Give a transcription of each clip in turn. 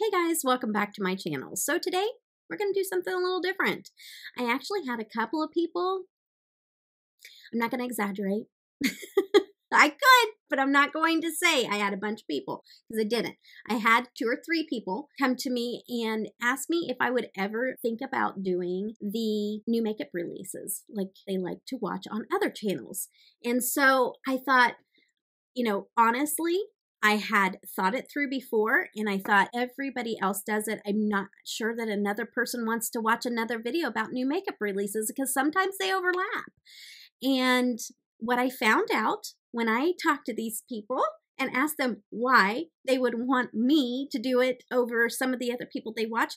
Hey guys, welcome back to my channel. So today we're going to do something a little different. I actually had a couple of people, I'm not going to exaggerate. I could, but I'm not going to say I had a bunch of people because I didn't. I had 2 or 3 people come to me and ask me if I would ever think about doing the new makeup releases like they like to watch on other channels. And so I thought, you know, honestly, I had thought it through before and I thought everybody else does it. I'm not sure that another person wants to watch another video about new makeup releases because sometimes they overlap. And what I found out when I talked to these people and asked them why they would want me to do it over some of the other people they watch,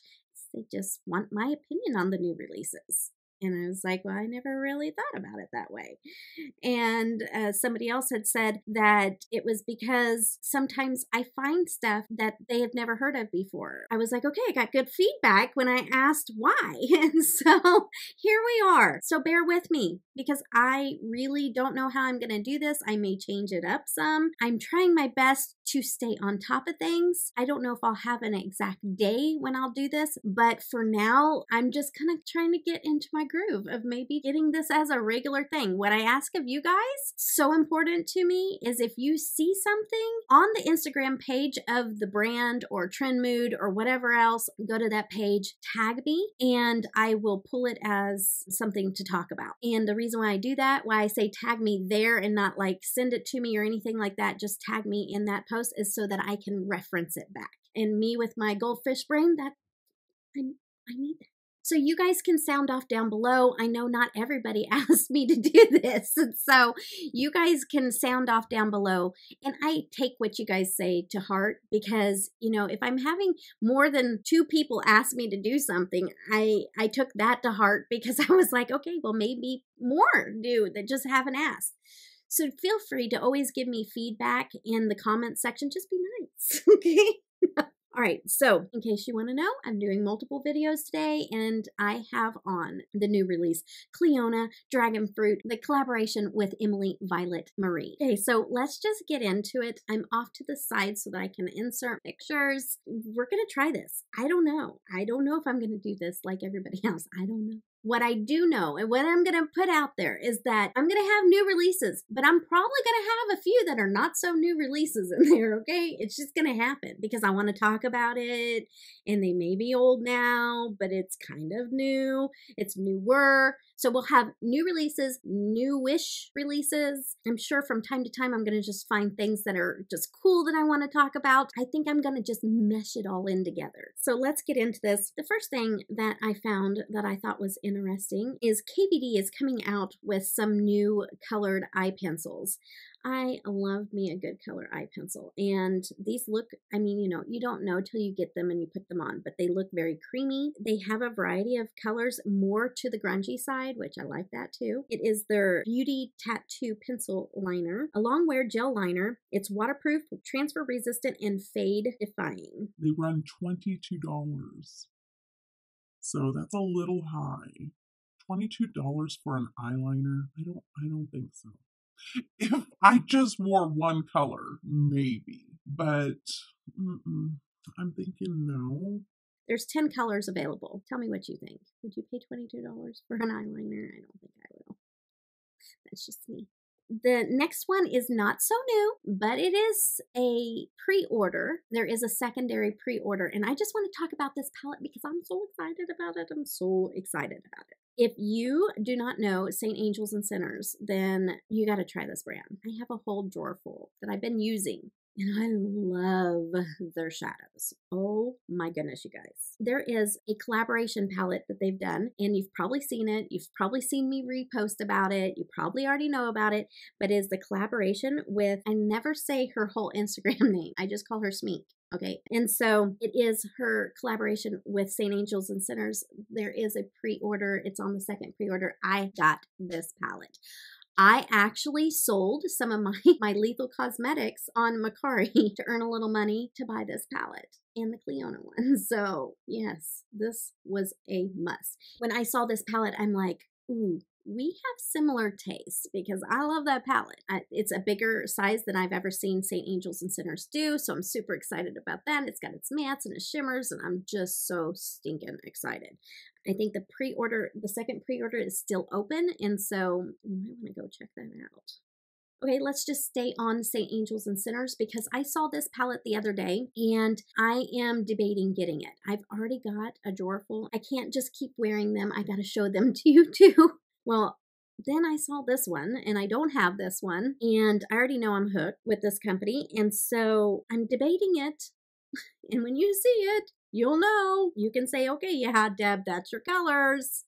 they just want my opinion on the new releases. And I was like, well, I never really thought about it that way. And somebody else had said that it was because sometimes I find stuff that they have never heard of before. I was like, okay, I got good feedback when I asked why. And so here we are. So bear with me because I really don't know how I'm going to do this. I may change it up some. I'm trying my best to stay on top of things. I don't know if I'll have an exact day when I'll do this, but for now, I'm just kind of trying to get into my groove of maybe getting this as a regular thing. What I ask of you guys, so important to me, is if you see something on the Instagram page of the brand or Trend Mood or whatever else, go to that page, tag me, and I will pull it as something to talk about. And the reason why I do that, why I say tag me there and not like send it to me or anything like that, just tag me in that post is so that I can reference it back. And me with my goldfish brain, that I need that. So you guys can sound off down below. I know not everybody asked me to do this. And so you guys can sound off down below. And I take what you guys say to heart because, you know, if I'm having more than 2 people ask me to do something, I took that to heart because I was like, okay, well, maybe more do that just haven't asked. So feel free to always give me feedback in the comment section. Just be nice, okay? All right, so in case you want to know, I'm doing multiple videos today, and I have on the new release, Cleona Dragon Fruit, the collaboration with Emily Violet Marie. Okay, so let's just get into it. I'm off to the side so that I can insert pictures. We're going to try this. I don't know. I don't know if I'm going to do this like everybody else. I don't know. What I do know and what I'm going to put out there is that I'm going to have new releases, but I'm probably going to have a few that are not so new releases in there, okay? It's just going to happen because I want to talk about it, and they may be old now, but it's kind of new. It's newer. So we'll have new releases, new-ish releases. I'm sure from time to time I'm going to just find things that are just cool that I want to talk about. I think I'm going to just mesh it all in together. So let's get into this. The first thing that I found that I thought was interesting is KVD is coming out with some new colored eye pencils. I love me a good color eye pencil, and these look, I mean, you know, you don't know till you get them and you put them on, but they look very creamy. They have a variety of colors, more to the grungy side, which I like that too. It is their Beauty Tattoo Pencil Liner, a long wear gel liner. It's waterproof, transfer resistant, and fade defying. They run $22. So that's a little high. $22 for an eyeliner? I don't think so. If I just wore one color, maybe. But I'm thinking no. There's 10 colors available. Tell me what you think. Would you pay $22 for an eyeliner? I don't think I will. That's just me. The next one is not so new, but it is a pre-order. There is a secondary pre-order, and I just want to talk about this palette because I'm so excited about it. I'm so excited about it. If you do not know St. Angels and Sinners, then you got to try this brand. I have a whole drawer full that I've been using, and I love their shadows. Oh my goodness, you guys. There is a collaboration palette that they've done, and you've probably seen it. You've probably seen me repost about it. You probably already know about it, but it is the collaboration with, I never say her whole Instagram name. I just call her Smeek. Okay, and so it is her collaboration with St. Angels and Sinners. There is a pre-order. It's on the second pre-order. I got this palette. I actually sold some of my Lethal Cosmetics on Mercari to earn a little money to buy this palette and the Cleona one. So yes, this was a must. When I saw this palette, I'm like, ooh, we have similar tastes because I love that palette. It's a bigger size than I've ever seen St. Angels and Sinners do, so I'm super excited about that. It's got its mattes and its shimmers, and I'm just so stinking excited. I think the second pre-order is still open, and so you might want to go check that out. Okay, let's just stay on St. Angels and Sinners because I saw this palette the other day and I am debating getting it. I've already got a drawer full. I can't just keep wearing them. I got to show them to you too. Well, then I saw this one and I don't have this one and I already know I'm hooked with this company, and so I'm debating it. And when you see it, you'll know. You can say, okay, yeah, Deb, that's your colors.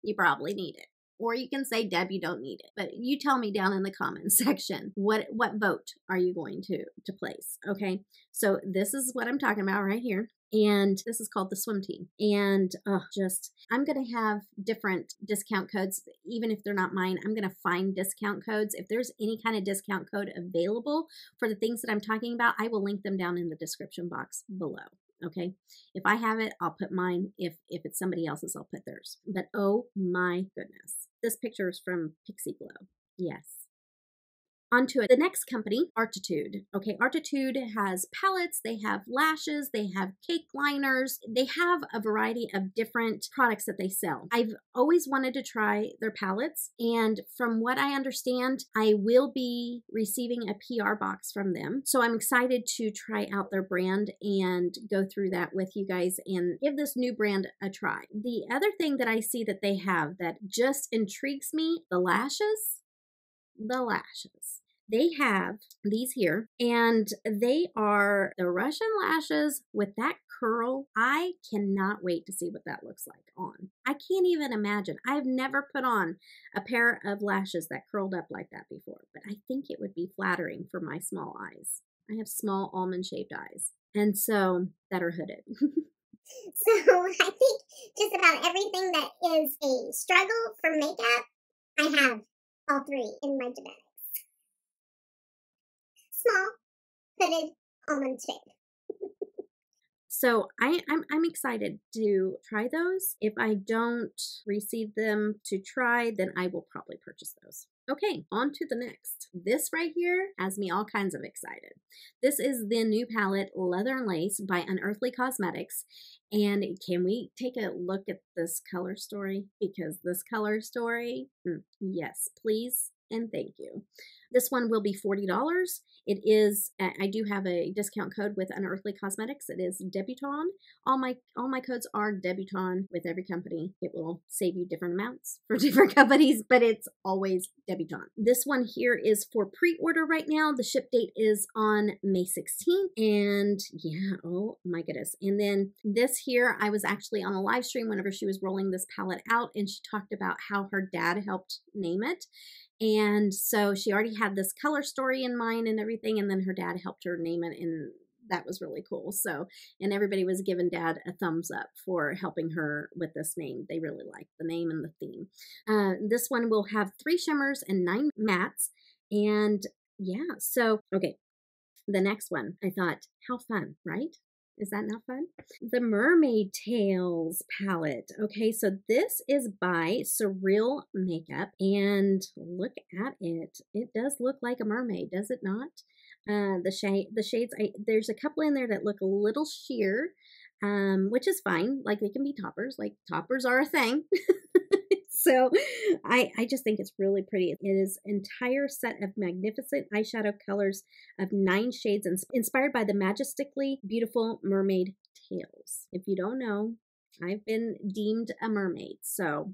You probably need it. Or you can say, Deb, you don't need it. But you tell me down in the comments section, what vote are you going to place? Okay, so this is what I'm talking about right here. And this is called the Swim Team. And I'm going to have different discount codes. Even if they're not mine, I'm going to find discount codes. If there's any kind of discount code available for the things that I'm talking about, I will link them down in the description box below. Okay, if I have it, I'll put mine. If it's somebody else's, I'll put theirs. But oh my goodness, this picture is from Pixie Glow. Yes. On to the next company, Arttitude. Okay, Arttitude has palettes, they have lashes, they have cake liners, they have a variety of different products that they sell. I've always wanted to try their palettes, and from what I understand, I will be receiving a PR box from them. So I'm excited to try out their brand and go through that with you guys and give this new brand a try. The other thing that I see that they have that just intrigues me, the lashes. The lashes. They have these here, and they are the Russian lashes with that curl. I cannot wait to see what that looks like on. I can't even imagine. I've never put on a pair of lashes that curled up like that before, but I think it would be flattering for my small eyes. I have small almond-shaped eyes, and so that are hooded. So I think just about everything that is a struggle for makeup, I have all three in my genetics. Small, hooded, almond shape. So I'm excited to try those. If I don't receive them to try, then I will probably purchase those. Okay, on to the next. This right here has me all kinds of excited. This is the new palette Leather and Lace by Unearthly Cosmetics. And can we take a look at this color story? Because this color story, yes, please and thank you. This one will be $40. It is, I do have a discount code with Unearthly Cosmetics. It is Debutawn. All my codes are Debutawn with every company. It will save you different amounts for different companies, but it's always Debutawn. This one here is for pre-order right now. The ship date is on May 16th. And yeah, oh my goodness. And then this here, I was actually on a live stream whenever she was rolling this palette out, and she talked about how her dad helped name it. And so she already had this color story in mind and everything, and then her dad helped her name it, and that was really cool. So, and everybody was giving Dad a thumbs up for helping her with this name. They really liked the name and the theme. This one will have 3 shimmers and 9 mattes, and yeah, so, okay, the next one, I thought, how fun, right? Is that not fun? The Mermaid Tales palette. Okay, so this is by Surreal Makeup, and look at it. It does look like a mermaid, does it not? The shades, there's a couple in there that look a little sheer, which is fine. Like, they can be toppers. Like, toppers are a thing. So I just think it's really pretty. It is an entire set of magnificent eyeshadow colors of 9 shades inspired by the majestically beautiful mermaid tales. If you don't know, I've been deemed a mermaid, so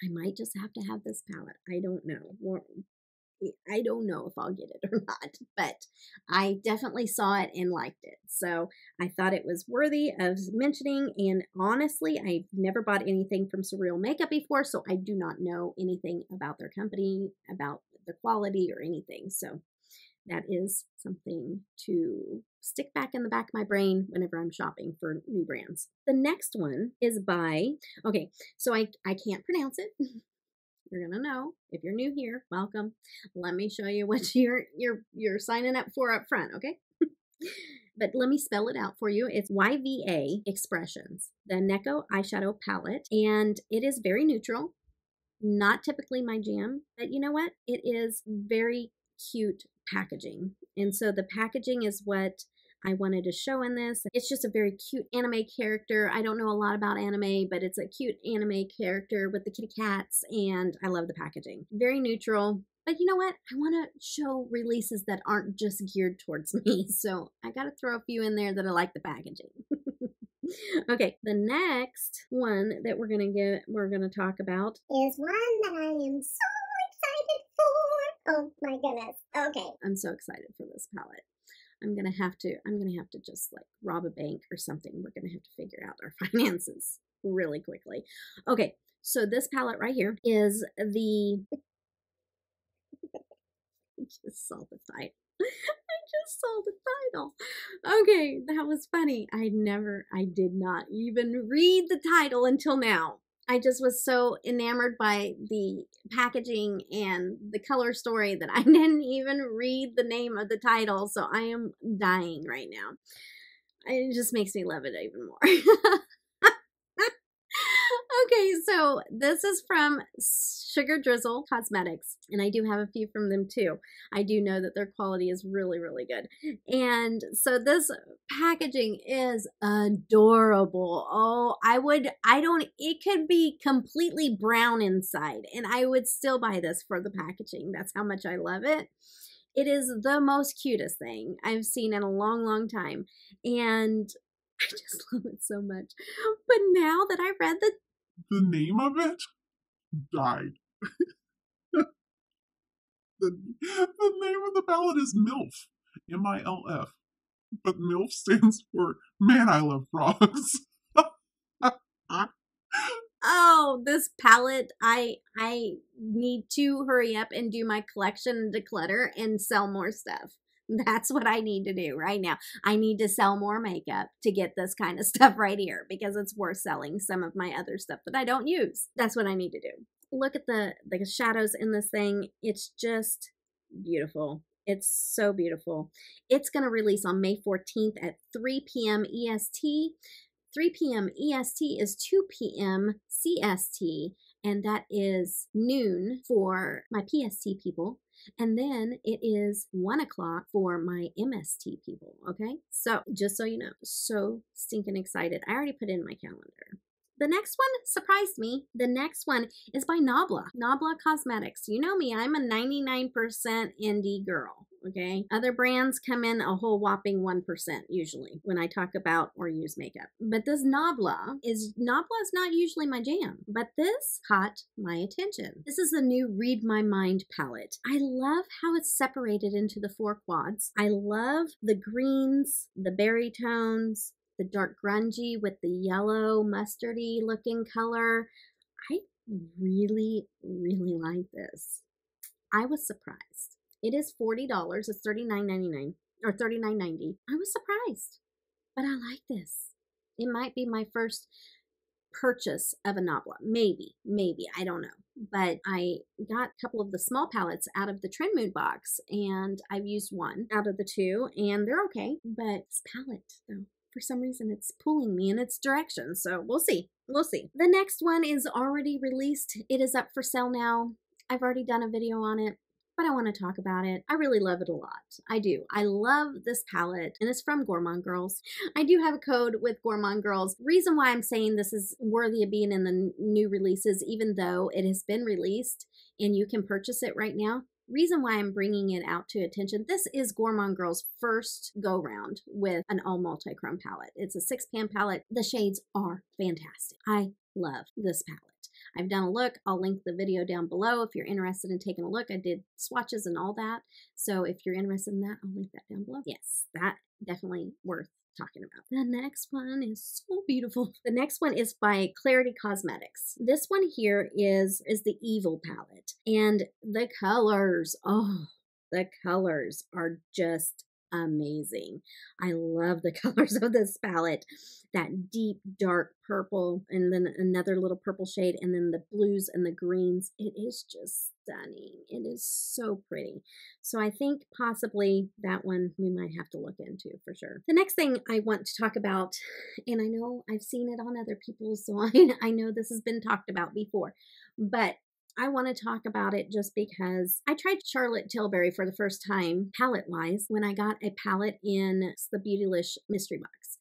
I might just have to have this palette. I don't know. I don't know if I'll get it or not, but I definitely saw it and liked it. So I thought it was worthy of mentioning. And honestly, I've never bought anything from Surreal Makeup before, so I do not know anything about their company, about the quality or anything. So that is something to stick back in the back of my brain whenever I'm shopping for new brands. The next one is by, okay, so I can't pronounce it. You're gonna know. If you're new here, welcome. Let me show you what you're signing up for up front, okay? But let me spell it out for you. It's YVA Expressions, the Neko Eyeshadow palette, and it is very neutral. Not typically my jam, but you know what? It is very cute packaging. And so the packaging is what I wanted to show in this. It's just a very cute anime character. I don't know a lot about anime, but it's a cute anime character with the kitty cats, and I love the packaging. Very neutral. But you know what? I want to show releases that aren't just geared towards me. So I got to throw a few in there that I like the packaging. Okay, the next one that we're gonna talk about is one that I am so excited for. Oh my goodness. Okay. I'm so excited for this palette. I'm gonna have to just like rob a bank or something. We're gonna have to figure out our finances really quickly. Okay, so this palette right here is the I just saw the title. I just saw the title. Okay, that was funny. I did not even read the title until now. I just was so enamored by the packaging and the color story that I didn't even read the name of the title. So I am dying right now. It just makes me love it even more. Okay, so this is from Drizzle Cosmetics, and I do have a few from them too. I do know that their quality is really, really good. And so this packaging is adorable. Oh, it could be completely brown inside, and I would still buy this for the packaging. That's how much I love it. It is the most cutest thing I've seen in a long, long time, and I just love it so much. But now that I read the name of it died. the name of the palette is MILF. MILF. But MILF stands for Man, I Love Frogs. Oh, this palette, I need to hurry up and do my collection and declutter and sell more stuff. That's what I need to do right now. I need to sell more makeup to get this kind of stuff right here because it's worth selling some of my other stuff that I don't use. That's what I need to do. Look at the shadows in this thing. It's just beautiful. It's so beautiful. It's going to release on May 14th at 3 p.m. EST. 3 p.m. EST is 2 p.m. CST, and that is noon for my PST people. And then it is 1 o'clock for my MST people, okay? So just so you know, so stinking excited. I already put it in my calendar. The next one surprised me. The next one is by Nabla. Nabla Cosmetics. You know me, I'm a 99% indie girl, okay? Other brands come in a whole whopping 1% usually when I talk about or use makeup. But this Nabla is not usually my jam, but this caught my attention. This is the new Read My Mind palette. I love how it's separated into the 4 quads. I love the greens, the berry tones, the dark grungy with the yellow mustardy looking color. I really, really like this. I was surprised. It is $40. It's $39.99 or $39.90. I was surprised, but I like this. It might be my first purchase of a Nabla. Maybe, I don't know. But I got a couple of the small palettes out of the Trend Mood box, and I've used one out of the 2, and they're okay. But this palette, though, for some reason, it's pulling me in its direction. So we'll see. We'll see. The next one is already released. It is up for sale now. I've already done a video on it, but I want to talk about it. I really love it a lot. I do. I love this palette, and it's from Gorman Girls. I do have a code with Gorman Girls. Reason why I'm saying this is worthy of being in the new releases, even though it has been released and you can purchase it right now. Reason why I'm bringing it out to attention, this is Gorman Girls' first go-round with an all multi-chrome palette. It's a 6-pan palette. The shades are fantastic. I love this palette. I've done a look. I'll link the video down below if you're interested in taking a look. I did swatches and all that. So if you're interested in that, I'll link that down below. Yes, that definitely worth talking about. The next one is so beautiful. The next one is by Klarity Kosmetics. This one here is the Evil palette. And the colors, oh, the colors are just amazing. I love the colors of this palette. That deep dark purple and then another little purple shade and then the blues and the greens. It is just stunning. It is so pretty. So I think possibly that one we might have to look into for sure. The next thing I want to talk about, and I know I've seen it on other people's, so I know this has been talked about before, but I want to talk about it just because I tried Charlotte Tilbury for the first time, palette-wise, when I got a palette in the Beautylish mystery box.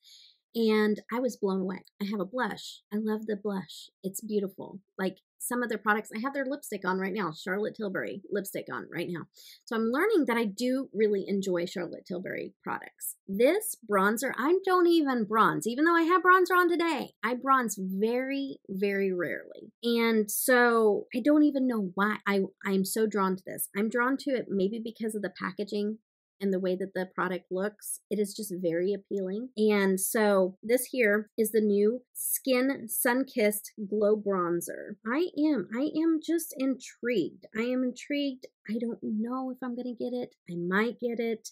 And I was blown away. I have a blush. I love the blush. It's beautiful. Like some of their products, I have their lipstick on right now, Charlotte Tilbury lipstick on right now. So I'm learning that I do really enjoy Charlotte Tilbury products. This bronzer, I don't even bronze. Even though I have bronzer on today, I bronze very, very rarely. And so I don't even know why I'm so drawn to this. I'm drawn to it maybe because of the packaging and the way that the product looks. It is just very appealing. And so this here is the new Skin Sun-Kissed Glow Bronzer. I am just intrigued. I am intrigued. I don't know if I'm going to get it. I might get it.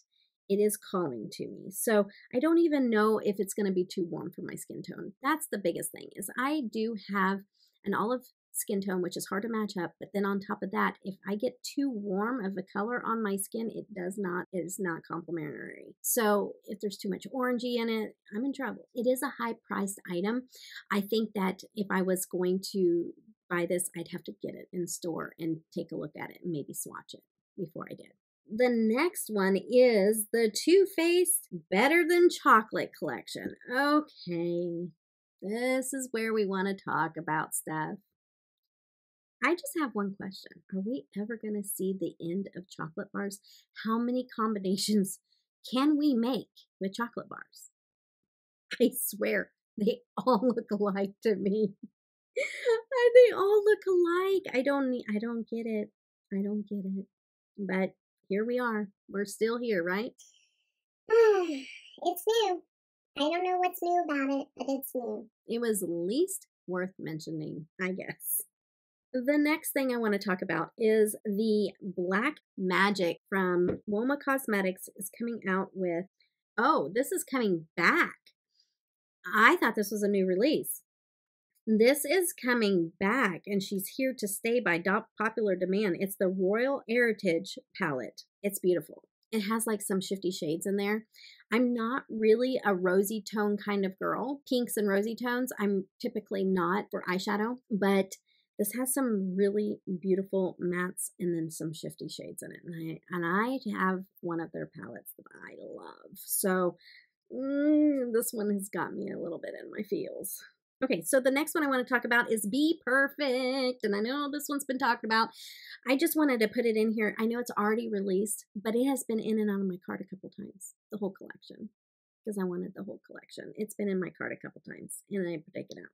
It is calling to me. So I don't even know if it's going to be too warm for my skin tone. That's the biggest thing, is I do have an olive skin tone, which is hard to match up. But then on top of that, if I get too warm of a color on my skin, it is not complimentary. So if there's too much orangey in it, I'm in trouble. It is a high priced item. I think that if I was going to buy this, I'd have to get it in store and take a look at it and maybe swatch it before I did. The next one is the Too Faced Better Than Chocolate collection. Okay, this is where we want to talk about stuff. I just have one question. Are we ever going to see the end of chocolate bars? How many combinations can we make with chocolate bars? I swear, they all look alike to me. They all look alike. I don't get it. I don't get it. But here we are. We're still here, right? It's new. I don't know what's new about it, but it's new. It was least worth mentioning, I guess. The next thing I want to talk about is the Black Magic from Wilma Cosmetics is coming out with, oh, this is coming back. I thought this was a new release. This is coming back, and she's here to stay by popular demand. It's the Royal Heritage palette. It's beautiful. It has like some shifty shades in there. I'm not really a rosy tone kind of girl. Pinks and rosy tones, I'm typically not for eyeshadow, but this has some really beautiful mattes and then some shifty shades in it. And I have one of their palettes that I love. So this one has got me a little bit in my feels. Okay, so the next one I want to talk about is BePerfect. And I know this one's been talked about. I just wanted to put it in here. I know it's already released, but it has been in and out of my cart a couple times, the whole collection, because I wanted the whole collection. It's been in my cart a couple times, and I put it out.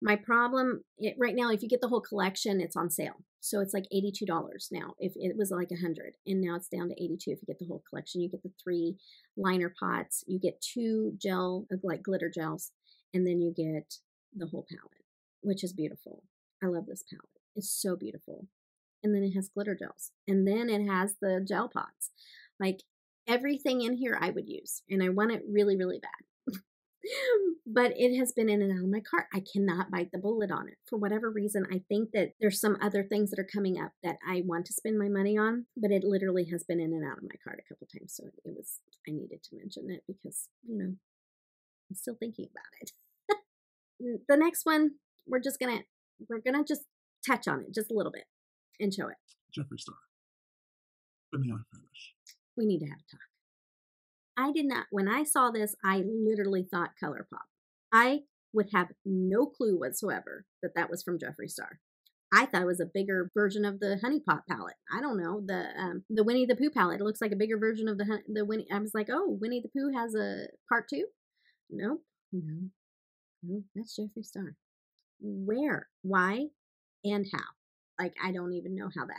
My problem, right now, if you get the whole collection, it's on sale. So it's like $82 now. If it was like $100, and now it's down to $82 if you get the whole collection. You get the 3 liner pots. You get 2 gel, like glitter gels, and then you get the whole palette, which is beautiful. I love this palette. It's so beautiful. And then it has glitter gels. And then it has the gel pots. Like everything in here I would use. And I want it really, really bad. But it has been in and out of my cart. I cannot bite the bullet on it. For whatever reason, I think that there's some other things that are coming up that I want to spend my money on, but it literally has been in and out of my cart a couple times. So I needed to mention it because, I'm still thinking about it. The next one, we're gonna just touch on it just a little bit and show it. Jeffree Star. Banana finish. We need to have a talk. I did not, when I saw this, I literally thought Colourpop. I would have no clue whatsoever that was from Jeffree Star. I thought it was a bigger version of the Honey Pot palette. I don't know, the Winnie the Pooh palette. It looks like a bigger version of the Winnie. I was like, oh, Winnie the Pooh has a part 2? Nope. No, that's Jeffree Star. Where, why, and how? Like, I don't even know how that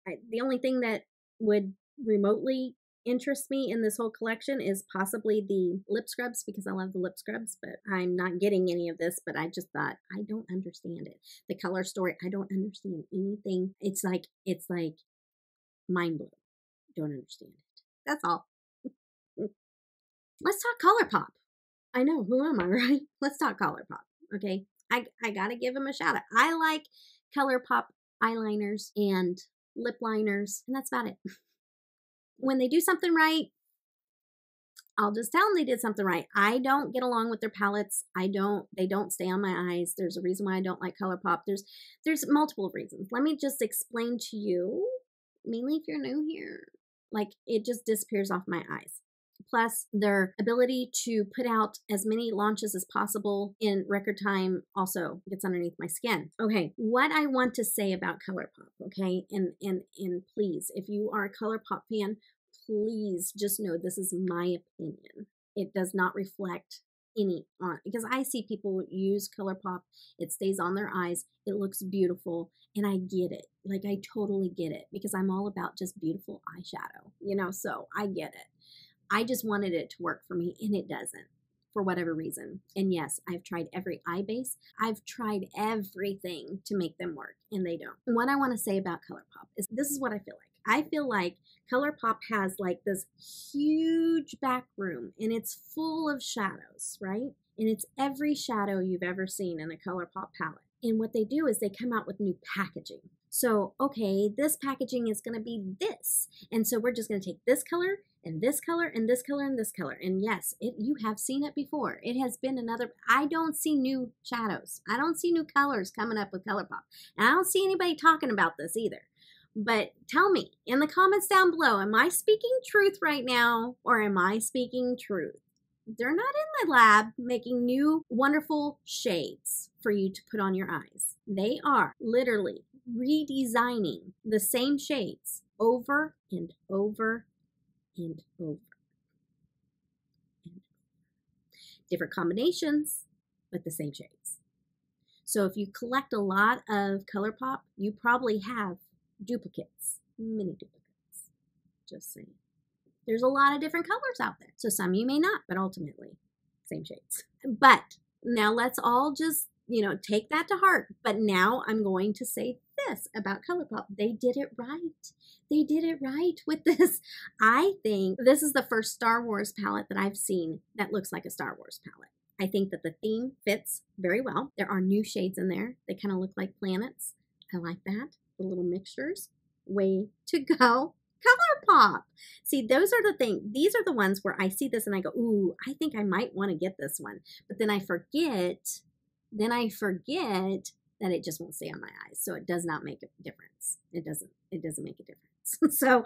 happened. The only thing that would remotely interest me in this whole collection is possibly the lip scrubs, because I love the lip scrubs, but I'm not getting any of this. But I just thought, I don't understand it. The color story, I don't understand anything. It's like mind blowing. Don't understand it. That's all. Let's talk Colourpop. I know, who am I, right? Let's talk Colourpop. Okay, I gotta give them a shout out. I like Colourpop eyeliners and lip liners, and that's about it. When they do something right, I'll just tell them they did something right. I don't get along with their palettes. They don't stay on my eyes. There's a reason why I don't like Colourpop. There's multiple reasons. Let me just explain to you, mainly if you're new here, like it just disappears off my eyes. Plus, their ability to put out as many launches as possible in record time also gets underneath my skin. Okay, what I want to say about Colourpop, okay, and please, if you are a Colourpop fan, please just know this is my opinion. It does not reflect any on, because I see people use Colourpop, it stays on their eyes, it looks beautiful, and I get it. Like, I totally get it, because I'm all about just beautiful eyeshadow, you know, so I get it. I just wanted it to work for me, and it doesn't, for whatever reason. And yes, I've tried every eye base. I've tried everything to make them work, and they don't. And what I want to say about Colourpop is this is what I feel like. I feel like Colourpop has like this huge back room, and it's full of shadows, right? And it's every shadow you've ever seen in a Colourpop palette. And what they do is they come out with new packaging. So, okay, this packaging is going to be this. And so we're just going to take this color and this color and this color and this color. And yes, you have seen it before. It has been another, I don't see new shadows. I don't see new colors coming up with Colourpop. And I don't see anybody talking about this either. But tell me in the comments down below, am I speaking truth right now, or am I speaking truth? They're not in my lab making new wonderful shades for you to put on your eyes. They are literally redesigning the same shades over and over and over. Different combinations, but the same shades. So if you collect a lot of Colourpop, you probably have duplicates, many duplicates, just saying. There's a lot of different colors out there. So some you may not, but ultimately, same shades. But now let's all just, you know, take that to heart. But now I'm going to say this about Colourpop. They did it right. They did it right with this. I think this is the first Star Wars palette that I've seen that looks like a Star Wars palette. I think that the theme fits very well. There are new shades in there. They kind of look like planets. I like that. The little mixtures. Way to go, Colourpop. See, those are the things. These are the ones where I see this and I go, ooh, I think I might want to get this one. But then I forget that it just won't stay on my eyes. So it does not make a difference. It doesn't make a difference. So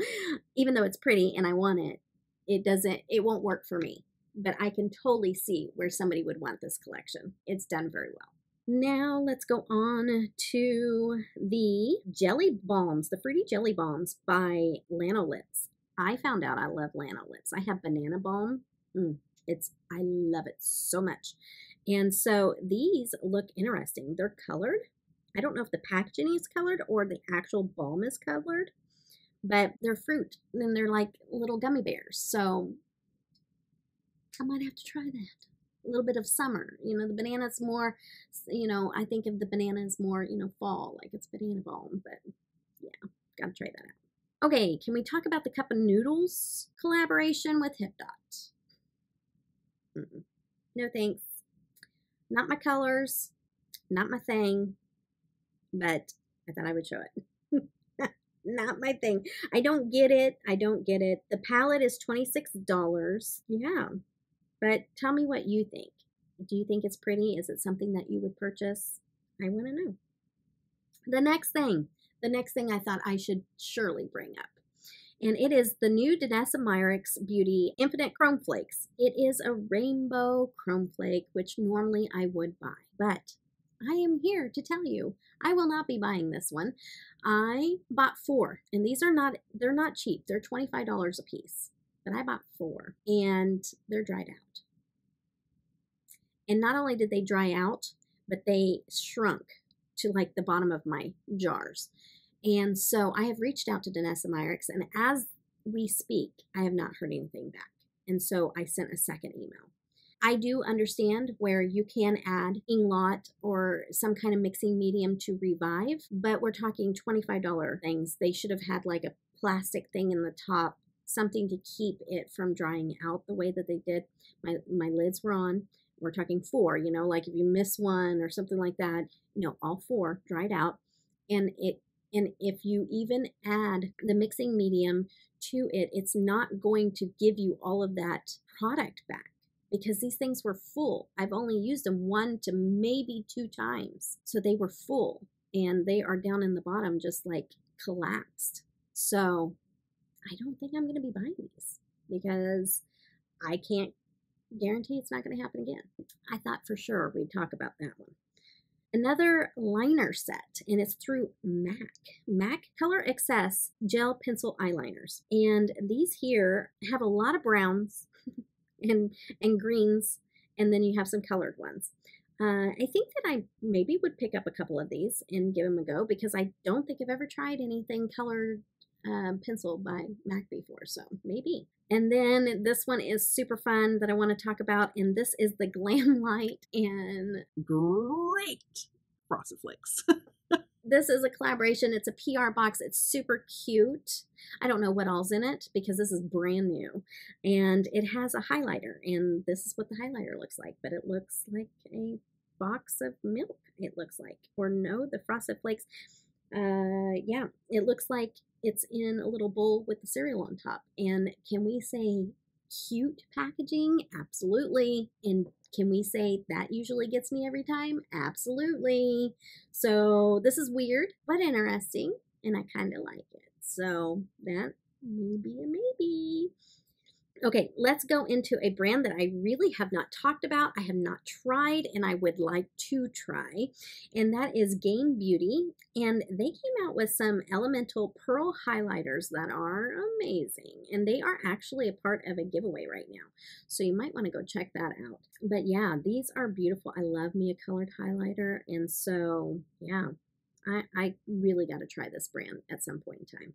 even though it's pretty and I want it, it won't work for me. But I can totally see where somebody would want this collection. It's done very well. Now let's go on to the jelly balms, the Fruity Jelly Balms by Lanolips. I found out I love Lanolips. I have Banana Balm. I love it so much. And so these look interesting. They're colored. I don't know if the packaging is colored or the actual balm is colored, but they're fruit and they're like little gummy bears. So I might have to try that. A little bit of summer, you know, the banana's more, you know, I think of the banana as more, you know, fall, like it's banana balm, but yeah, gotta try that out. Okay, can we talk about the Cup of Noodles collaboration with Hipdot? No thanks. Not my colors, not my thing, but I thought I would show it. Not my thing. I don't get it. The palette is $26. Yeah. But tell me what you think. Do you think it's pretty? Is it something that you would purchase? I want to know. The next thing I thought I should surely bring up. And it is the new Danessa Myricks Beauty Infinite Chrome Flakes. It is a rainbow chrome flake, which normally I would buy. But I am here to tell you, I will not be buying this one. I bought 4, and they're not cheap. They're $25 a piece. But I bought 4, and they're dried out. And not only did they dry out, but they shrunk to like the bottom of my jars. And so I have reached out to Danessa Myricks, and as we speak, I have not heard anything back. And so I sent a second email. I do understand where you can add Inglot or some kind of mixing medium to revive, but we're talking $25 things. They should have had like a plastic thing in the top, something to keep it from drying out the way that they did. My lids were on. We're talking 4, you know, like if you miss one or something like that, no, all 4 dried out. And And if you even add the mixing medium to it, it's not going to give you all of that product back because these things were full. I've only used them 1 to maybe 2 times. So they were full and they are down in the bottom just like collapsed. So I don't think I'm going to be buying these because I can't guarantee it's not going to happen again. I thought for sure we'd talk about that one. Another liner set, and it's through MAC Color Excess Gel Pencil Eyeliners. And these here have a lot of browns and greens, and then you have some colored ones. I think that I maybe would pick up a couple of these and give them a go because I don't think I've ever tried anything colored pencil by MAC before, so maybe. And then this one is super fun that I want to talk about, and this is the Glamlite and Great Frosted Flakes. this is a collaboration. It's a PR box. It's super cute. I don't know what all's in it because this is brand new, and it has a highlighter, and this is what the highlighter looks like, but it looks like a box of milk, it looks like. Or no, the Frosted Flakes. Yeah, it looks like it's in a little bowl with the cereal on top. And can we say cute packaging? Absolutely. And can we say that usually gets me every time? Absolutely. So this is weird, but interesting, and I kind of like it. So that may be a maybe. Okay, let's go into a brand that I really have not talked about, I have not tried, and I would like to try, and that is Game Beauty. And they came out with some elemental pearl highlighters that are amazing, and they are actually a part of a giveaway right now, so you might want to go check that out. But yeah, these are beautiful. I love me a colored highlighter, and so yeah, I really got to try this brand at some point in time.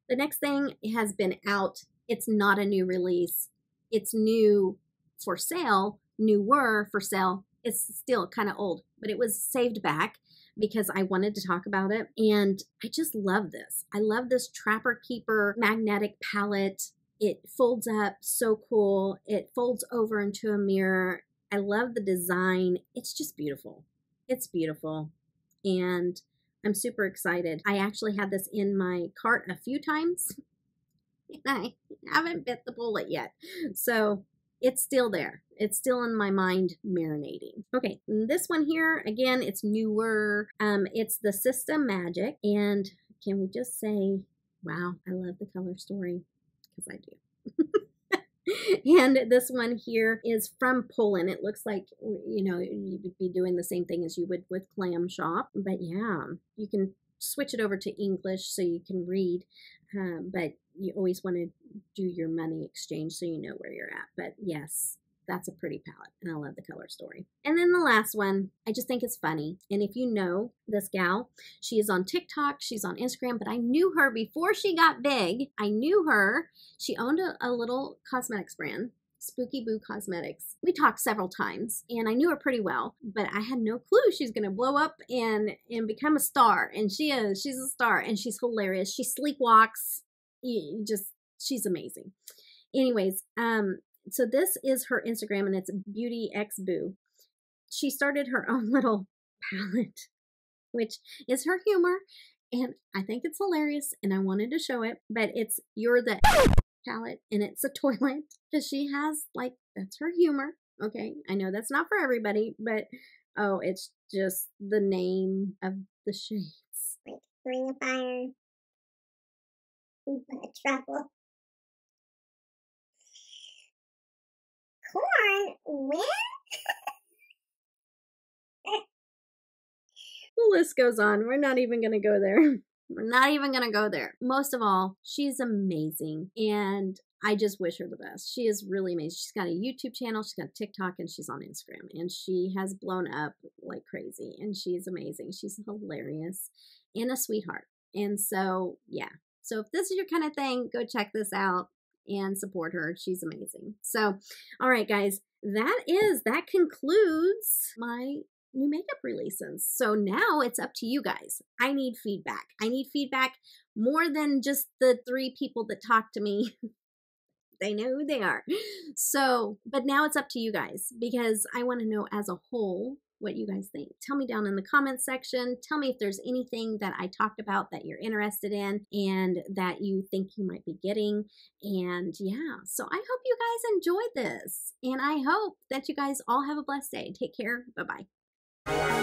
The next thing has been out. It's not a new release. It's new for sale, newer for sale. It's still kind of old, but it was saved back because I wanted to talk about it. And I just love this. I love this Trapper Keeper magnetic palette. It folds up so cool. It folds over into a mirror. I love the design. It's just beautiful. It's beautiful. And I'm super excited. I actually had this in my cart a few times. I haven't bit the bullet yet. So it's still there. It's still in my mind marinating. Okay, this one here, again, it's newer. It's the System Magic. And can we just say, wow, I love the color story, because I do. And this one here is from Poland. It looks like, you know, you would be doing the same thing as you would with Clam Shop. But yeah, you can switch it over to English so you can read. But you always want to do your money exchange so you know where you're at. But yes, that's a pretty palette, and I love the color story. And then the last one, I just think it's funny. And if you know this gal, she is on TikTok, she's on Instagram, but I knew her before she got big. I knew her. She owned a little cosmetics brand, YVA Cosmetics. We talked several times, and I knew her pretty well, but I had no clue she was going to blow up and become a star. And she is. She's a star, and she's hilarious. She sleepwalks. She's amazing. Anyways, so this is her Instagram, and it's BeautyXBoo. She started her own little palette, which is her humor, and I think it's hilarious, and I wanted to show it, but it's You're the palette, and it's a toilet, because she has, like, that's her humor. Okay, I know that's not for everybody, but oh, it's just the name of the shades. Like Ring of Fire, Truffle, Corn, when? The list goes on. We're not even going to go there. We're not even going to go there. Most of all, she's amazing, and I just wish her the best. She is really amazing. She's got a YouTube channel, she's got TikTok, and she's on Instagram, and she has blown up like crazy, and she's amazing. She's hilarious and a sweetheart. And so, yeah. So if this is your kind of thing, go check this out and support her. She's amazing. So, all right, guys, that concludes my new makeup releases. So now it's up to you guys. I need feedback. I need feedback more than just the 3 people that talk to me. They know who they are. So, but now it's up to you guys, because I want to know as a whole, what you guys think. Tell me down in the comments section. Tell me if there's anything that I talked about that you're interested in and that you think you might be getting. And yeah, so I hope you guys enjoyed this. And I hope that you guys all have a blessed day. Take care. Bye-bye.